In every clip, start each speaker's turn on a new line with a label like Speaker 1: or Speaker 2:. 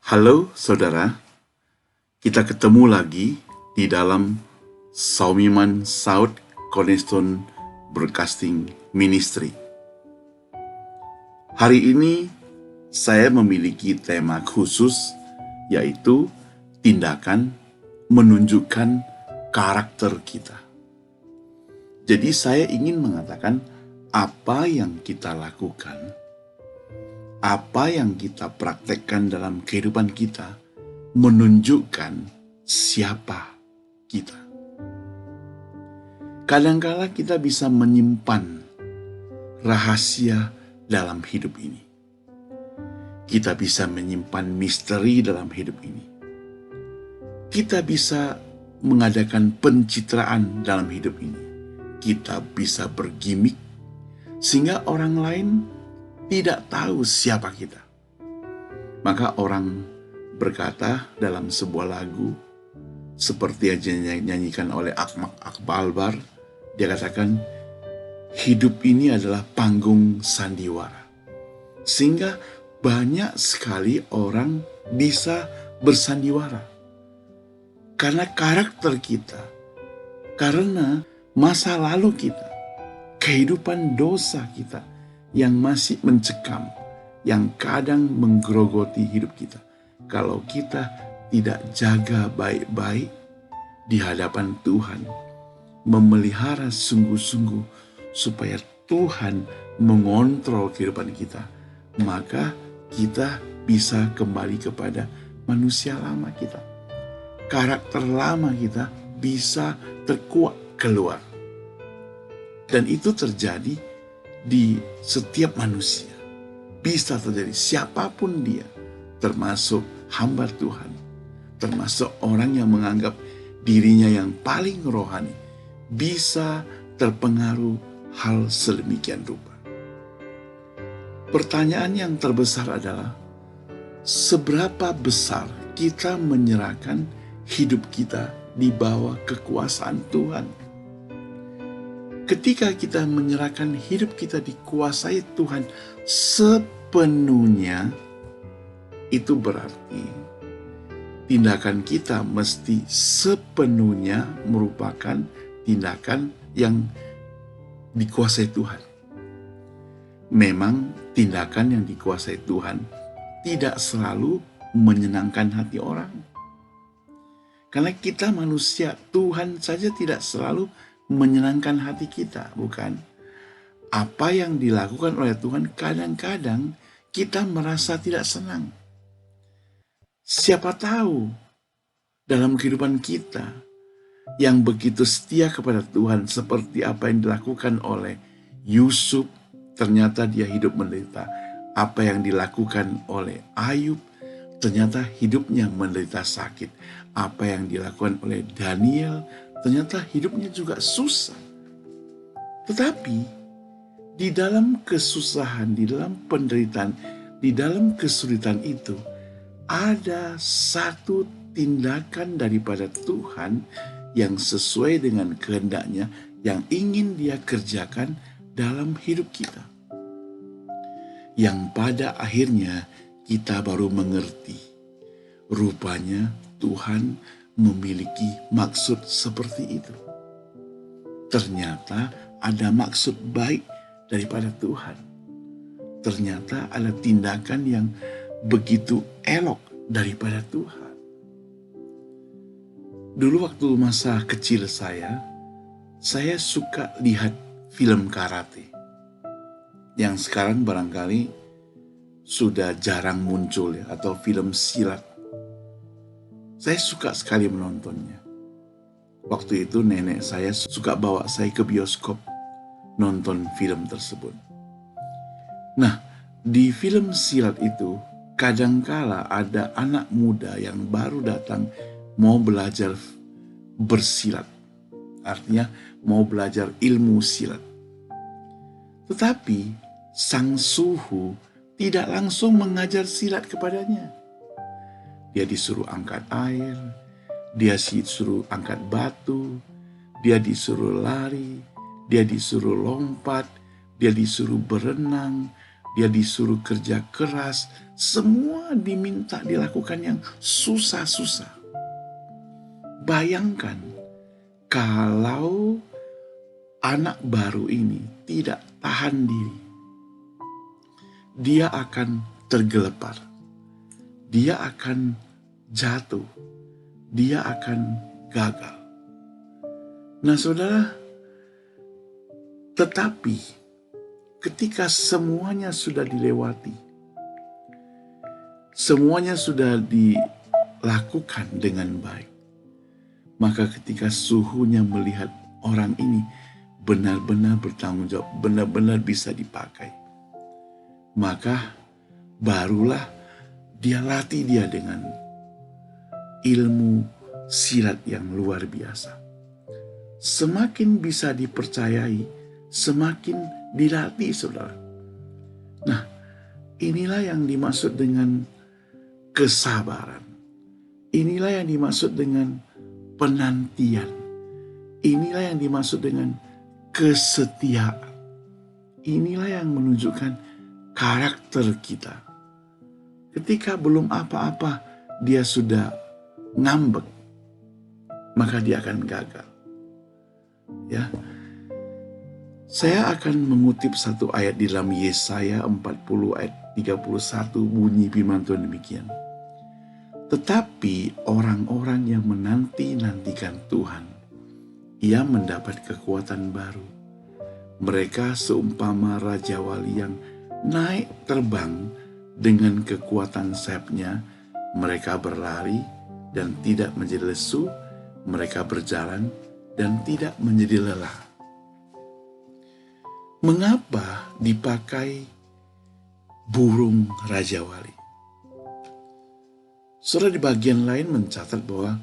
Speaker 1: Halo saudara, kita ketemu lagi di dalam Saumiman South Cornerstone Broadcasting Ministry. Hari ini saya memiliki tema khusus, yaitu tindakan menunjukkan karakter kita. Jadi saya ingin mengatakan apa yang kita lakukan, apa yang kita praktekkan dalam kehidupan kita menunjukkan siapa kita. Kadangkala kita bisa menyimpan rahasia dalam hidup ini. Kita bisa menyimpan misteri dalam hidup ini. Kita bisa mengadakan pencitraan dalam hidup ini. Kita bisa bergimik sehingga orang lain tidak tahu siapa kita. Maka orang berkata dalam sebuah lagu, seperti yang dinyanyikan oleh Ahmad Albar, dia katakan, hidup ini adalah panggung sandiwara. Sehingga banyak sekali orang bisa bersandiwara. Karena karakter kita, karena masa lalu kita, kehidupan dosa kita yang masih mencekam, yang kadang menggerogoti hidup kita. Kalau kita tidak jaga baik-baik di hadapan Tuhan, memelihara sungguh-sungguh supaya Tuhan mengontrol kehidupan kita, maka kita bisa kembali kepada manusia lama kita. Karakter lama kita bisa terkuak keluar. Dan itu terjadi di setiap manusia. Bisa terjadi siapapun dia, termasuk hamba Tuhan, termasuk orang yang menganggap dirinya yang paling rohani, bisa terpengaruh hal sedemikian rupa. Pertanyaan yang terbesar adalah, seberapa besar kita menyerahkan hidup kita di bawah kekuasaan Tuhan? Ketika kita menyerahkan hidup kita dikuasai Tuhan sepenuhnya, itu berarti tindakan kita mesti sepenuhnya merupakan tindakan yang dikuasai Tuhan. Memang tindakan yang dikuasai Tuhan tidak selalu menyenangkan hati orang. Karena kita manusia, Tuhan saja tidak selalu menyenangkan hati kita, bukan? Apa yang dilakukan oleh Tuhan kadang-kadang kita merasa tidak senang. Siapa tahu dalam kehidupan kita yang begitu setia kepada Tuhan seperti apa yang dilakukan oleh Yusuf, ternyata dia hidup menderita. Apa yang dilakukan oleh Ayub, ternyata hidupnya menderita sakit. Apa yang dilakukan oleh Daniel, ternyata hidupnya juga susah. Tetapi di dalam kesusahan, di dalam penderitaan, di dalam kesulitan itu, ada satu tindakan daripada Tuhan yang sesuai dengan kehendaknya, yang ingin dia kerjakan dalam hidup kita. Yang pada akhirnya kita baru mengerti, rupanya Tuhan memiliki maksud seperti itu. Ternyata ada maksud baik daripada Tuhan. Ternyata ada tindakan yang begitu elok daripada Tuhan. Dulu waktu masa kecil saya suka lihat film karate. Yang sekarang barangkali sudah jarang muncul ya, atau film silat. Saya suka sekali menontonnya. Waktu itu nenek saya suka bawa saya ke bioskop nonton film tersebut. Nah, di film silat itu kadangkala ada anak muda yang baru datang mau belajar bersilat. Artinya mau belajar ilmu silat. Tetapi sang suhu tidak langsung mengajar silat kepadanya. Dia disuruh angkat air, dia disuruh angkat batu, dia disuruh lari, dia disuruh lompat, dia disuruh berenang, dia disuruh kerja keras Semua diminta dilakukan yang susah-susah. Bayangkan kalau anak baru ini tidak tahan diri, dia akan tergelepar, dia akan jatuh, dia akan gagal. Nah saudara, tetapi ketika semuanya sudah dilewati, semuanya sudah dilakukan dengan baik, maka ketika suhunya melihat orang ini benar-benar bertanggung jawab, benar-benar bisa dipakai, maka barulah dia latih dia dengan ilmu silat yang luar biasa. Semakin bisa dipercayai, semakin dilatih, saudara. Nah, inilah yang dimaksud dengan kesabaran. Inilah yang dimaksud dengan penantian. Inilah yang dimaksud dengan kesetiaan. Inilah yang menunjukkan karakter kita. Ketika belum apa-apa, dia sudah ngambek, maka dia akan gagal. Ya, saya akan mengutip satu ayat di dalam Yesaya 40 ayat 31, bunyi firman Tuhan demikian. Tetapi orang-orang yang menanti-nantikan Tuhan, ia mendapat kekuatan baru. Mereka seumpama Raja Wali yang naik terbang dengan kekuatan sayapnya. Mereka berlari dan tidak menjadi lesu, mereka berjalan dan tidak menjadi lelah. Mengapa dipakai burung Raja Wali? Saudara, di bagian lain mencatat bahwa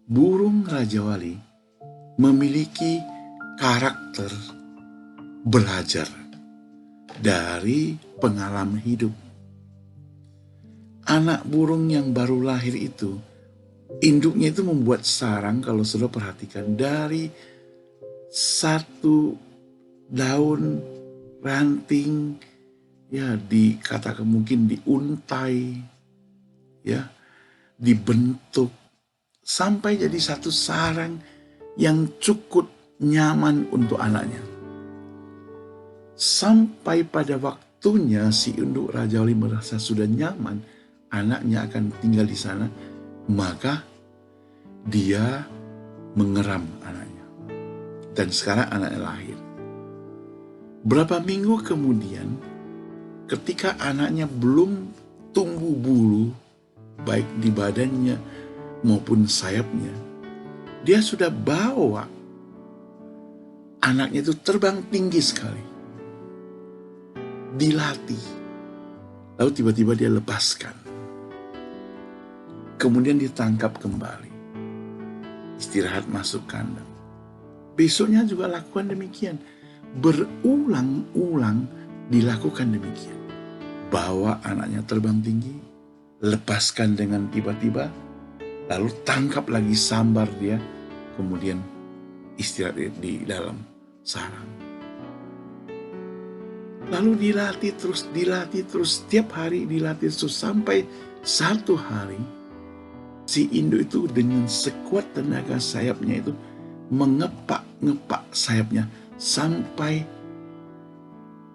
Speaker 1: burung Raja Wali memiliki karakter belajar dari pengalaman hidup. Anak burung yang baru lahir itu, induknya itu membuat sarang, kalau saudara perhatikan, dari satu daun ranting, ya dikatakan mungkin diuntai, ya dibentuk sampai jadi satu sarang yang cukup nyaman untuk anaknya. Sampai pada waktunya si induk Raja Wali merasa sudah nyaman, anaknya akan tinggal di sana, maka dia mengeram anaknya. Dan sekarang anaknya lahir. Berapa minggu kemudian, ketika anaknya belum tumbuh bulu, baik di badannya maupun sayapnya, dia sudah bawa anaknya itu terbang tinggi sekali. Dilatih. Lalu tiba-tiba dia lepaskan. Kemudian ditangkap kembali. Istirahat masuk kandang. Besoknya juga lakukan demikian. Berulang-ulang dilakukan demikian. Bawa anaknya terbang tinggi, lepaskan dengan tiba-tiba, lalu tangkap lagi, sambar dia, kemudian istirahat di dalam sarang. Lalu dilatih terus, setiap hari dilatih terus, sampai satu hari si induk itu dengan sekuat tenaga sayapnya itu mengepak-ngepak sayapnya sampai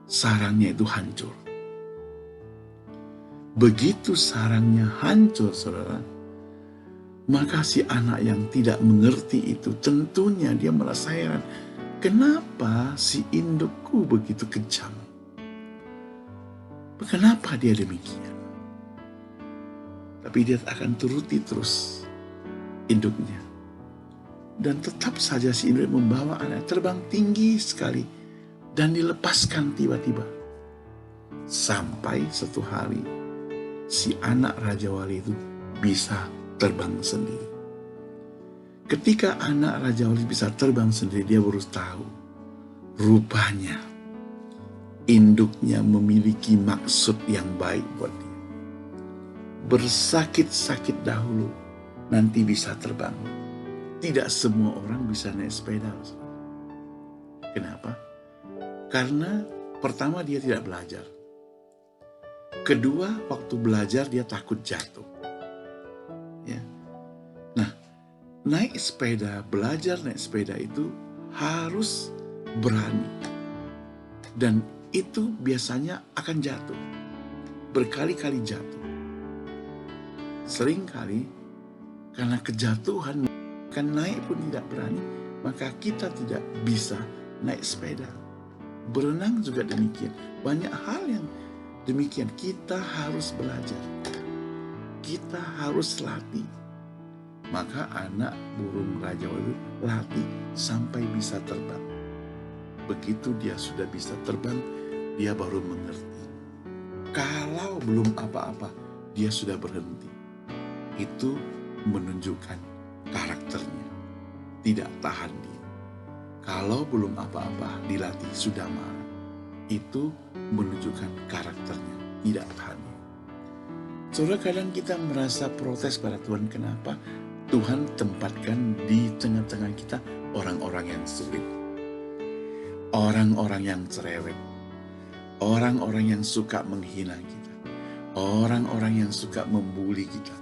Speaker 1: sarangnya itu hancur. Begitu sarangnya hancur, saudara, maka si anak yang tidak mengerti itu tentunya dia merasa heran. Kenapa si indukku begitu kejam? Kenapa dia demikian? Tapi dia akan turuti terus induknya. Dan tetap saja si induk membawa anak terbang tinggi sekali dan dilepaskan tiba-tiba. Sampai satu hari si anak Raja Wali itu bisa terbang sendiri. Ketika anak Raja Wali bisa terbang sendiri, dia baru tahu rupanya induknya memiliki maksud yang baik buat dia. Bersakit-sakit dahulu, nanti bisa terbang. Tidak semua orang bisa naik sepeda. Kenapa? Karena pertama dia tidak belajar. Kedua, waktu belajar dia takut jatuh. Ya. Nah, belajar naik sepeda itu harus berani. Dan itu biasanya akan jatuh. Berkali-kali jatuh. Seringkali karena kejatuhan, kan naik pun tidak berani, maka kita tidak bisa naik sepeda. Berenang juga demikian. Banyak hal yang demikian. Kita harus belajar. Kita harus latih. Maka anak burung raja itu latih sampai bisa terbang. Begitu dia sudah bisa terbang, dia baru mengerti. Kalau belum apa-apa, dia sudah berhenti. Itu menunjukkan karakternya. Tidak tahan dia. Kalau belum apa-apa dilatih sudah marah. Itu menunjukkan karakternya. Tidak tahan dia. Saudara, kadang kita merasa protes pada Tuhan. Kenapa? Tuhan tempatkan di tengah-tengah kita orang-orang yang sulit. Orang-orang yang cerewet. Orang-orang yang suka menghina kita. Orang-orang yang suka membuli kita.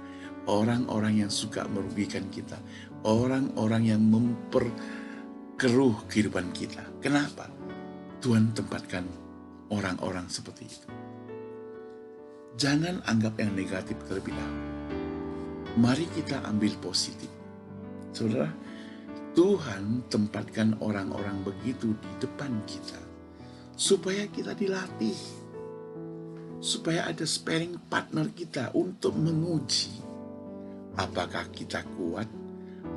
Speaker 1: Orang-orang yang suka merugikan kita. Orang-orang yang memperkeruh kehidupan kita. Kenapa? Tuhan tempatkan orang-orang seperti itu. Jangan anggap yang negatif terlebih dahulu. Mari kita ambil positif. Saudara, Tuhan tempatkan orang-orang begitu di depan kita supaya kita dilatih. Supaya ada sparring partner kita untuk menguji apakah kita kuat,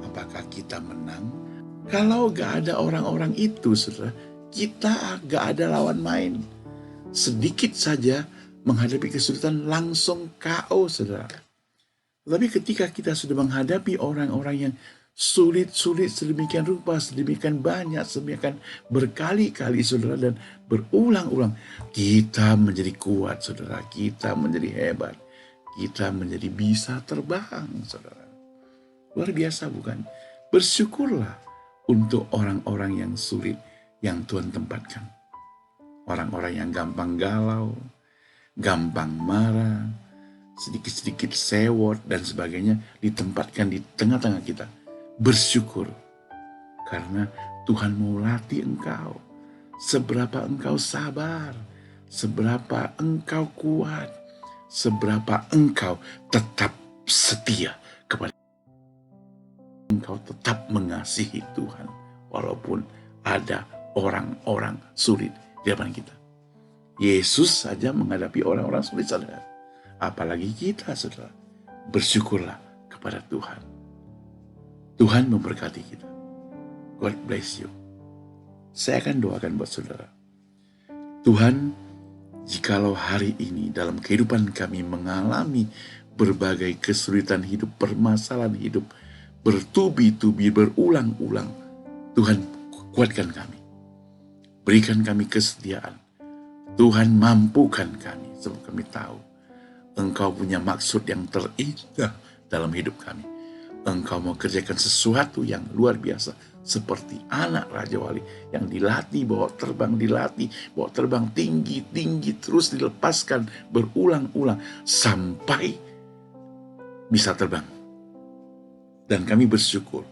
Speaker 1: apakah kita menang. Kalau gak ada orang-orang itu, saudara, kita gak ada lawan main. Sedikit saja menghadapi kesulitan langsung KO, saudara. Tapi ketika kita sudah menghadapi orang-orang yang sulit-sulit sedemikian rupa, sedemikian banyak, sedemikian berkali-kali, saudara, dan berulang-ulang, kita menjadi kuat, saudara. Kita menjadi hebat. Kita menjadi bisa terbang, saudara. Luar biasa, bukan? Bersyukurlah untuk orang-orang yang sulit yang Tuhan tempatkan. Orang-orang yang gampang galau, gampang marah, sedikit-sedikit sewot dan sebagainya ditempatkan di tengah-tengah kita. Bersyukur karena Tuhan mau latih engkau. Seberapa engkau sabar, seberapa engkau kuat, seberapa engkau tetap setia kepada engkau, tetap mengasihi Tuhan walaupun ada orang-orang sulit di depan kita. Yesus saja menghadapi orang-orang sulit, saudara. Apalagi kita, saudara. Bersyukurlah kepada Tuhan. Tuhan memberkati kita. God bless you. Saya akan doakan buat saudara. Tuhan, jikalau hari ini dalam kehidupan kami mengalami berbagai kesulitan hidup, permasalahan hidup, bertubi-tubi, berulang-ulang, Tuhan kuatkan kami. Berikan kami kesetiaan. Tuhan mampukan kami, sebab kami tahu Engkau punya maksud yang terindah dalam hidup kami. Engkau mau kerjakan sesuatu yang luar biasa. Seperti anak Raja Wali yang dilatih bawa terbang tinggi-tinggi, terus dilepaskan berulang-ulang sampai bisa terbang. Dan kami bersyukur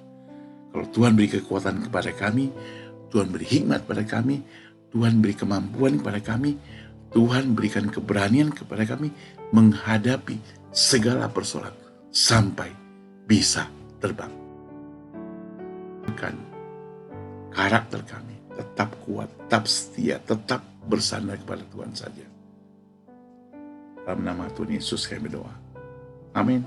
Speaker 1: kalau Tuhan beri kekuatan kepada kami, Tuhan beri hikmat kepada kami, Tuhan beri kemampuan kepada kami, Tuhan berikan keberanian kepada kami menghadapi segala persoalan sampai bisa terbang. Karakter kami tetap kuat, tetap setia, tetap bersandar kepada Tuhan saja. Dalam nama Tuhan Yesus kami berdoa. Amin.